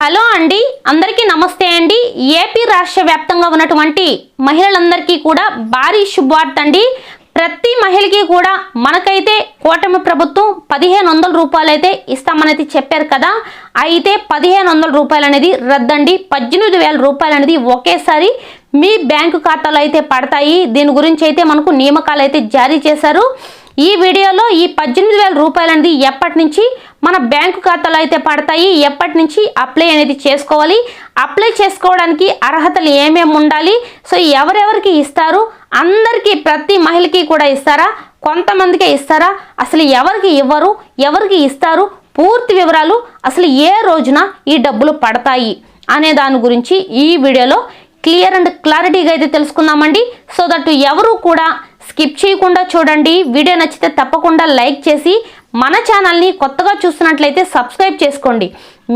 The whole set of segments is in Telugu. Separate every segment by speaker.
Speaker 1: హలో అండి, అందరికీ నమస్తే అండి. ఏపీ రాష్ట్ర వ్యాప్తంగా ఉన్నటువంటి మహిళలందరికీ కూడా భారీ శుభవార్త అండి. ప్రతి మహిళకి కూడా మనకైతే కూటమి ప్రభుత్వం 1500 రూపాయలు అయితే ఇస్తామనేది చెప్పారు కదా. అయితే 1500 రూపాయలు అనేది రద్దండి. 18,000 రూపాయలు అనేది ఒకేసారి మీ బ్యాంకు ఖాతాలో అయితే పడతాయి. దీని గురించి అయితే మనకు నియామకాలు అయితే జారీ చేశారు. ఈ వీడియోలో ఈ 18,000 రూపాయలు అనేది ఎప్పటి నుంచి మన బ్యాంకు ఖాతాలో అయితే పడతాయి, ఎప్పటి నుంచి అప్లై అనేది చేసుకోవాలి, అప్లై చేసుకోవడానికి అర్హతలు ఏమేమి ఉండాలి, సో ఎవరెవరికి ఇస్తారు, అందరికీ ప్రతి మహిళకి కూడా ఇస్తారా, కొంతమందికే ఇస్తారా, అసలు ఎవరికి ఇవ్వరు, ఎవరికి ఇస్తారు, పూర్తి వివరాలు, అసలు ఏ రోజున ఈ డబ్బులు పడతాయి అనే దాని గురించి ఈ వీడియోలో క్లియర్ అండ్ క్లారిటీగా అయితే తెలుసుకుందామండి. సో దట్ ఎవరు కూడా స్కిప్ చేయకుండా చూడండి. వీడియో నచ్చితే తప్పకుండా లైక్ చేసి మన ఛానల్ని కొత్తగా చూస్తున్నట్లయితే సబ్స్క్రైబ్ చేసుకోండి.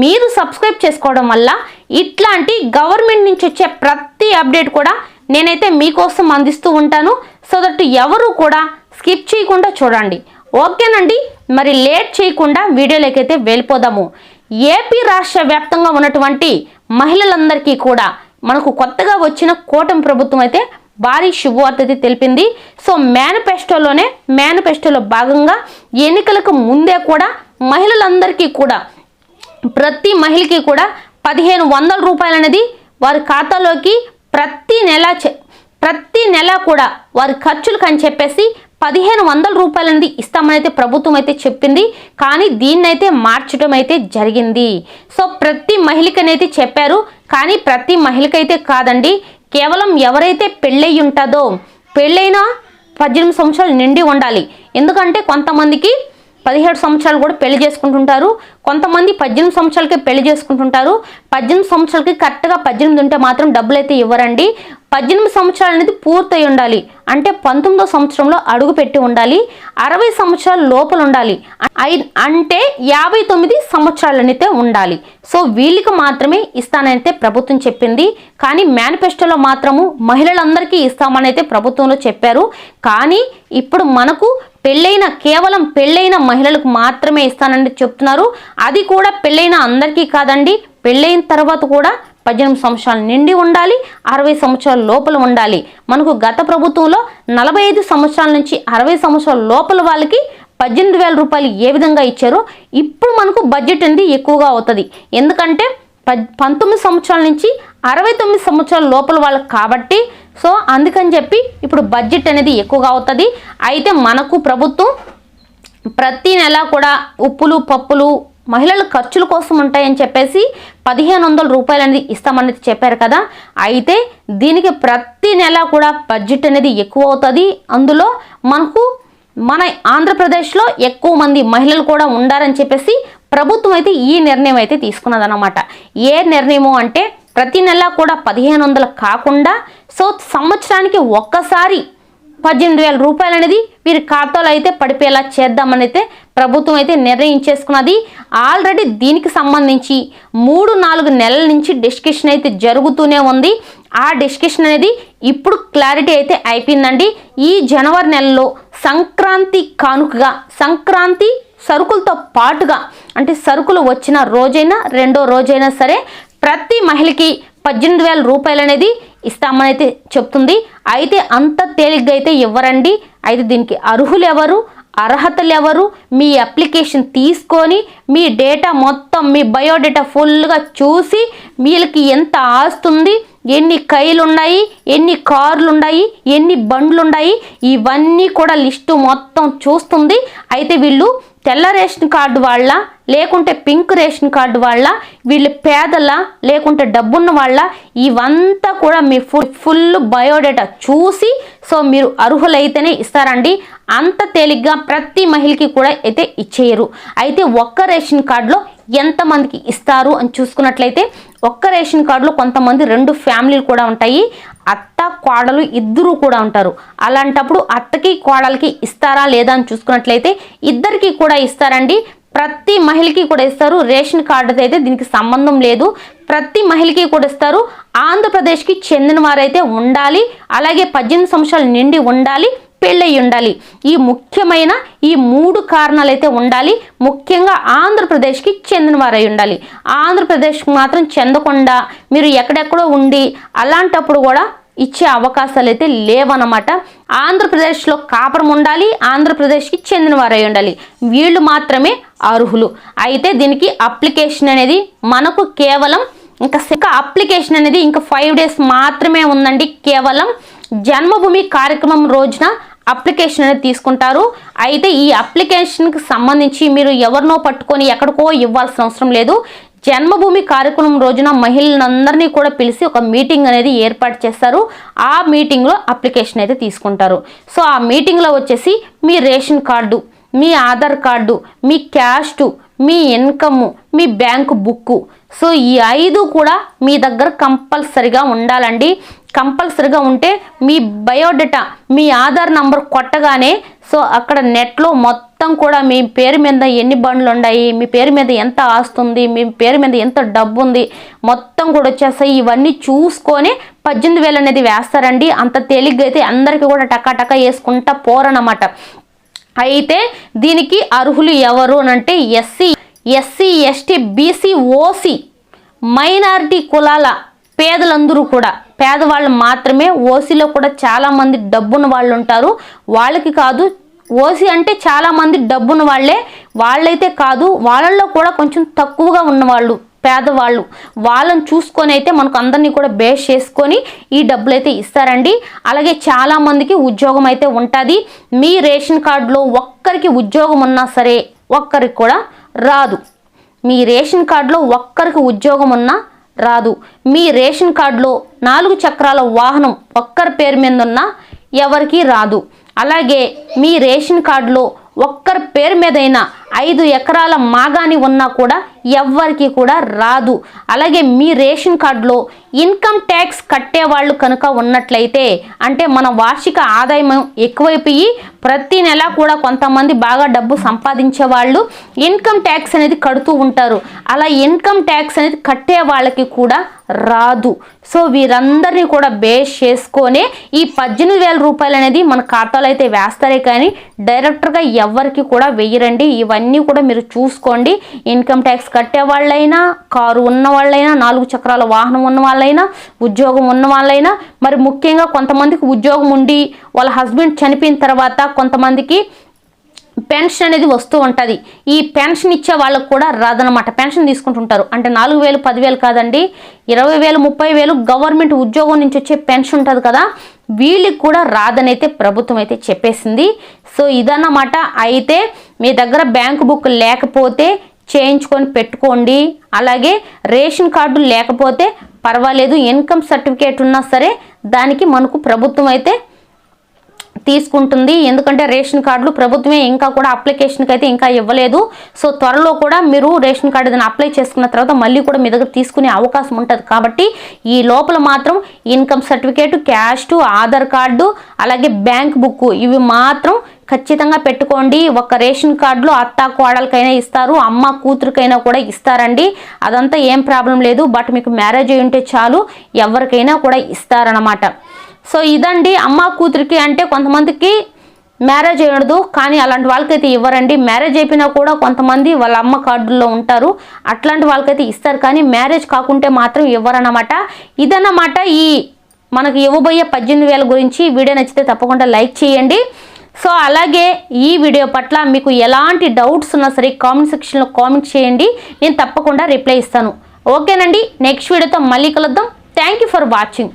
Speaker 1: మీరు సబ్స్క్రైబ్ చేసుకోవడం వల్ల ఇట్లాంటి గవర్నమెంట్ నుంచి వచ్చే ప్రతి అప్డేట్ కూడా నేనైతే మీకోసం అందిస్తూ ఉంటాను. సో దట్ ఎవరు కూడా స్కిప్ చేయకుండా చూడండి. ఓకేనండి, మరి లేట్ చేయకుండా వీడియోలోకి అయితే వెళ్ళిపోదాము. ఏపీ రాష్ట్ర వ్యాప్తంగా ఉన్నటువంటి మహిళలందరికీ కూడా మనకు కొత్తగా వచ్చిన కూటమి ప్రభుత్వం అయితే భారీ శుభవార్త అయితే తెలిపింది. సో మేనిఫెస్టోలో భాగంగా ఎన్నికలకు ముందే కూడా మహిళలందరికీ కూడా ప్రతి మహిళకి కూడా 1500 రూపాయలు అనేది వారి ఖాతాలోకి ప్రతి నెల కూడా వారి ఖర్చులకు అని చెప్పేసి 1500 రూపాయలు అనేది ఇస్తామనైతే ప్రభుత్వం అయితే చెప్పింది. కానీ దీన్నైతే మార్చడం అయితే జరిగింది. సో ప్రతి మహిళకనైతే చెప్పారు, కానీ ప్రతి మహిళకైతే కాదండి. కేవలం ఎవరైతే పెళ్ళయి ఉంటుందో, పెళ్ళైనా 18 సంవత్సరాలు నిండి ఉండాలి. ఎందుకంటే కొంతమందికి 17 సంవత్సరాలు కూడా పెళ్లి చేసుకుంటుంటారు, కొంతమంది 18 సంవత్సరాలకే పెళ్లి చేసుకుంటుంటారు. 18 సంవత్సరాలకి కరెక్ట్గా 18 ఉంటే మాత్రం డబ్బులు అయితే ఇవ్వరండి. 18 సంవత్సరాలు అనేది పూర్తయి ఉండాలి, అంటే 19వ సంవత్సరంలో అడుగు పెట్టి ఉండాలి, 60 సంవత్సరాల లోపల ఉండాలి, అంటే 59 సంవత్సరాలు అయితే ఉండాలి. సో వీళ్ళకి మాత్రమే ఇస్తానైతే ప్రభుత్వం చెప్పింది. కానీ మేనిఫెస్టోలో మాత్రము మహిళలందరికీ ఇస్తామని అయితే ప్రభుత్వంలో చెప్పారు. కానీ ఇప్పుడు మనకు కేవలం పెళ్ళైన మహిళలకు మాత్రమే ఇస్తానని చెప్తున్నారు. అది కూడా పెళ్ళైన అందరికీ కాదండి. పెళ్ళైన తర్వాత కూడా 18 సంవత్సరాలు నిండి ఉండాలి, 60 సంవత్సరాల లోపల ఉండాలి. మనకు గత ప్రభుత్వంలో 45 సంవత్సరాల నుంచి 60 సంవత్సరాల లోపల వాళ్ళకి 18,000 రూపాయలు ఏ విధంగా ఇచ్చారో ఇప్పుడు మనకు బడ్జెట్ అనేది ఎక్కువగా అవుతుంది. ఎందుకంటే 19 సంవత్సరాల నుంచి 69 సంవత్సరాల లోపల వాళ్ళకి కాబట్టి, సో అందుకని చెప్పి ఇప్పుడు బడ్జెట్ అనేది ఎక్కువగా అవుతుంది. అయితే మనకు ప్రభుత్వం ప్రతి నెల కూడా ఉప్పులు పప్పులు మహిళల ఖర్చుల కోసం ఉంటాయని చెప్పేసి 1500 రూపాయలు అనేది ఇస్తామనేది చెప్పారు కదా. అయితే దీనికి ప్రతి నెల కూడా బడ్జెట్ అనేది ఎక్కువ అవుతుంది. అందులో మనకు మన ఆంధ్రప్రదేశ్లో ఎక్కువ మంది మహిళలు కూడా ఉండాలని చెప్పేసి ప్రభుత్వం అయితే ఈ నిర్ణయం అయితే తీసుకున్నదన్నమాట. ఏ నిర్ణయము అంటే ప్రతి నెల కూడా 1500 కాకుండా సో సంవత్సరానికి ఒక్కసారి 18,000 రూపాయలు అనేది వీరి ఖాతాలో అయితే పడిపోయేలా చేద్దామని అయితే ప్రభుత్వం అయితే నిర్ణయించేసుకున్నది. ఆల్రెడీ దీనికి సంబంధించి 3-4 నెలల నుంచి డిస్కషన్ అయితే జరుగుతూనే ఉంది. ఆ డిస్కషన్ అనేది ఇప్పుడు క్లారిటీ అయితే అయిపోయిందండి. ఈ జనవరి నెలలో సంక్రాంతి కానుకగా, సంక్రాంతి సరుకులతో పాటుగా, అంటే సరుకులు వచ్చిన రోజైనా రెండో రోజైనా సరే ప్రతి మహిళకి 18,000 రూపాయలు అనేది ఇస్తామని అయితే చెప్తుంది. అయితే అంత తేలిగ్గా అయితే ఇవ్వరండి. అయితే దీనికి అర్హులు ఎవరు, అర్హతలు ఎవరు, మీ అప్లికేషన్ తీసుకొని మీ డేటా మొత్తం, మీ బయోడేటా ఫుల్గా చూసి వీళ్ళకి ఎంత ఆస్తుంది, ఎన్ని కైలు ఉన్నాయి, ఎన్ని కార్లు ఉన్నాయి, ఎన్ని బండ్లు ఉన్నాయి, ఇవన్నీ కూడా లిస్టు మొత్తం చూస్తుంది. అయితే వీళ్ళు తెల్ల రేషన్ కార్డు వాళ్ళ, లేకుంటే పింక్ రేషన్ కార్డు వాళ్ళ, వీళ్ళు పేదల, లేకుంటే డబ్బున్న వాళ్ళ, ఇవంతా కూడా మీ ఫుల్ బయోడేటా చూసి సో మీరు అర్హులైతేనే ఇస్తారండి. అంత తేలిగ్గా ప్రతి మహిళకి కూడా అయితే ఇచ్చేయరు. అయితే ఒక్క రేషన్ కార్డులో ఎంతమందికి ఇస్తారు అని చూసుకున్నట్లయితే ఒక్క రేషన్ కార్డులో కొంతమంది 2 ఫ్యామిలీలు కూడా ఉంటాయి, అత్త కోడలు ఇద్దరు కూడా ఉంటారు. అలాంటప్పుడు అత్తకి కోడలకి ఇస్తారా లేదా అని చూసుకున్నట్లయితే ఇద్దరికి కూడా ఇస్తారండి. ప్రతి మహిళకి కూడా ఇస్తారు. రేషన్ కార్డుతో అయితే దీనికి సంబంధం లేదు, ప్రతి మహిళకి కూడా ఇస్తారు. ఆంధ్రప్రదేశ్కి చెందిన వారైతే ఉండాలి, అలాగే 18 సంవత్సరాలు నిండి ఉండాలి, పెళ్ళయి ఉండాలి. ఈ ముఖ్యమైన ఈ 3 కారణాలు అయితే ఉండాలి. ముఖ్యంగా ఆంధ్రప్రదేశ్కి చెందిన వారై ఉండాలి. ఆంధ్రప్రదేశ్కి మాత్రం చెందకుండా మీరు ఎక్కడెక్కడో ఉండి అలాంటప్పుడు కూడా ఇచ్చే అవకాశాలు అయితే లేవన్నమాట. ఆంధ్రప్రదేశ్లో కాపురం ఉండాలి, ఆంధ్రప్రదేశ్కి చెందిన వారై ఉండాలి. వీళ్ళు మాత్రమే అర్హులు. అయితే దీనికి అప్లికేషన్ అనేది మనకు కేవలం ఇంకా అప్లికేషన్ అనేది ఇంకా 5 డేస్ మాత్రమే ఉందండి. కేవలం జన్మభూమి కార్యక్రమం రోజున అప్లికేషన్ అనేది తీసుకుంటారు. అయితే ఈ అప్లికేషన్కి సంబంధించి మీరు ఎవరినో పట్టుకొని ఎక్కడికో ఇవ్వాల్సిన అవసరం లేదు. జన్మభూమి కార్యక్రమం రోజున మహిళలందరినీ కూడా పిలిచి ఒక మీటింగ్ అనేది ఏర్పాటు చేస్తారు. ఆ మీటింగ్లో అప్లికేషన్ అయితే తీసుకుంటారు. సో ఆ మీటింగ్లో వచ్చేసి మీ రేషన్ కార్డు, మీ ఆధార్ కార్డు, మీ క్యాస్ట్, మీ ఇన్కమ్, మీ బ్యాంకు బుక్కు, సో ఈ 5 కూడా మీ దగ్గర కంపల్సరిగా ఉండాలండి. కంపల్సరిగా ఉంటే మీ బయోడేటా, మీ ఆధార్ నంబర్ కొట్టగానే సో అక్కడ నెట్లో మొత్తం కూడా మీ పేరు మీద ఎన్ని బండ్లు ఉన్నాయి, మీ పేరు మీద ఎంత ఆస్తుంది, మీ పేరు మీద ఎంత డబ్బు ఉంది మొత్తం కూడా వచ్చేస్తాయి. ఇవన్నీ చూసుకొని 18,000 అనేది వేస్తారండి. అంత తేలిగ్గా అయితే అందరికీ కూడా టకా వేసుకుంటా పోరనమాట. అయితే దీనికి అర్హులు ఎవరు అనంటే SC ST BC OC minority కులాల పేదలందరూ కూడా, పేదవాళ్ళు మాత్రమే. ఓసీలో కూడా చాలామంది డబ్బున్న వాళ్ళు ఉంటారు, వాళ్ళకి కాదు. ఓసీ అంటే చాలామంది డబ్బున్న వాళ్ళైతే కాదు, వాళ్ళల్లో కూడా కొంచెం తక్కువగా ఉన్నవాళ్ళు, పేదవాళ్ళు, వాళ్ళని చూసుకొని అయితే మనకు అందరినీ కూడా బేస్ చేసుకొని ఈ డబ్బులు అయితే ఇస్తారండి. అలాగే చాలామందికి ఉద్యోగం అయితే ఉంటుంది. మీ రేషన్ కార్డులో ఒక్కరికి ఉద్యోగం ఉన్నా సరే ఒక్కరికి కూడా రాదు. మీ రేషన్ కార్డులో ఒక్కరికి ఉద్యోగం ఉన్నా రాదు. మీ రేషన్ కార్డులో 4 చక్రాల వాహనం ఒక్కరి పేరు మీద ఉన్నా ఎవరికి రాదు. అలాగే మీ రేషన్ కార్డులో ఒక్కరి పేరు మీదైనా 5 ఎకరాల మాగాని ఉన్నా కూడా ఎవ్వరికి కూడా రాదు. అలాగే మీ రేషన్ కార్డులో ఇన్కమ్ ట్యాక్స్ కట్టేవాళ్ళు కనుక ఉన్నట్లయితే, అంటే మన వార్షిక ఆదాయం ఎక్కువైపోయి ప్రతి నెల కూడా కొంతమంది బాగా డబ్బు సంపాదించే వాళ్ళు ఇన్కమ్ ట్యాక్స్ అనేది కడుతూ ఉంటారు. అలా ఇన్కమ్ ట్యాక్స్ అనేది కట్టే వాళ్ళకి కూడా రాదు. సో వీరందరినీ కూడా బేస్ చేసుకొని ఈ 18,000 రూపాయలు అనేది మన ఖాతాలో అయితే వేస్తారే కానీ డైరెక్టర్గా ఎవరికి కూడా వెయ్యరండి. ఇవన్నీ కూడా మీరు చూసుకోండి. ఇన్కమ్ ట్యాక్స్ కట్టే వాళ్ళైనా, కారు ఉన్న వాళ్ళైనా, 4 చక్రాల వాహనం ఉన్న వాళ్ళైనా, ఉద్యోగం ఉన్న వాళ్ళైనా, మరి ముఖ్యంగా కొంతమందికి ఉద్యోగం ఉండి వాళ్ళ హస్బెండ్ చనిపోయిన తర్వాత కొంతమందికి పెన్షన్ అనేది వస్తూ ఉంటుంది. ఈ పెన్షన్ ఇచ్చే వాళ్ళకు కూడా రాదనమాట. పెన్షన్ తీసుకుంటుంటారు. అంటే 4,000 10,000 కాదండి, 20,000 30,000 గవర్నమెంట్ ఉద్యోగం నుంచి వచ్చే పెన్షన్ ఉంటుంది కదా, వీళ్ళకి కూడా రాదనైతే ప్రభుత్వం అయితే చెప్పేసింది. సో ఇదన్నమాట. అయితే మీ దగ్గర బ్యాంకు బుక్ లేకపోతే చేయించుకొని పెట్టుకోండి. అలాగే రేషన్ కార్డు లేకపోతే పర్వాలేదు, ఇన్కమ్ సర్టిఫికేట్ ఉన్నా సరే దానికి మనకు ప్రభుత్వం అయితే తీసుకుంటుంది. ఎందుకంటే రేషన్ కార్డులు ప్రభుత్వమే ఇంకా కూడా అప్లికేషన్కి అయితే ఇంకా ఇవ్వలేదు. సో త్వరలో కూడా మీరు రేషన్ కార్డు ఏదైనా అప్లై చేసుకున్న తర్వాత మళ్ళీ కూడా మీ దగ్గర తీసుకునే అవకాశం ఉంటుంది. కాబట్టి ఈ లోపల మాత్రం income certificate, caste, Aadhaar card, అలాగే బ్యాంక్ బుక్ ఇవి మాత్రం ఖచ్చితంగా పెట్టుకోండి. ఒక రేషన్ కార్డులో అత్త కోడలకైనా ఇస్తారు, అమ్మ కూతురికైనా కూడా ఇస్తారండి. అదంతా ఏం ప్రాబ్లం లేదు. బట్ మీకు మ్యారేజ్ అయి ఉంటే చాలు, ఎవరికైనా కూడా ఇస్తారనమాట. సో ఇదండి. అమ్మ కూతురికి అంటే కొంతమందికి మ్యారేజ్ అయ్యదు, కానీ అలాంటి వాళ్ళకైతే ఇవ్వరండి. మ్యారేజ్ అయిపోయినా కూడా కొంతమంది వాళ్ళ అమ్మ కార్డుల్లో ఉంటారు, అట్లాంటి వాళ్ళకైతే ఇస్తారు. కానీ మ్యారేజ్ కాకుంటే మాత్రం ఇవ్వరన్నమాట. ఇదన్నమాట ఈ మనకు ఇవ్వబోయే 18,000 గురించి. వీడియో నచ్చితే తప్పకుండా లైక్ చేయండి. సో అలాగే ఈ వీడియో పట్ల మీకు ఎలాంటి డౌట్స్ ఉన్నా సరే కామెంట్ సెక్షన్లో కామెంట్ చేయండి, నేను తప్పకుండా రిప్లై ఇస్తాను. ఓకేనండి, నెక్స్ట్ వీడియోతో మళ్ళీ కలుద్దాం. Thank you for watching.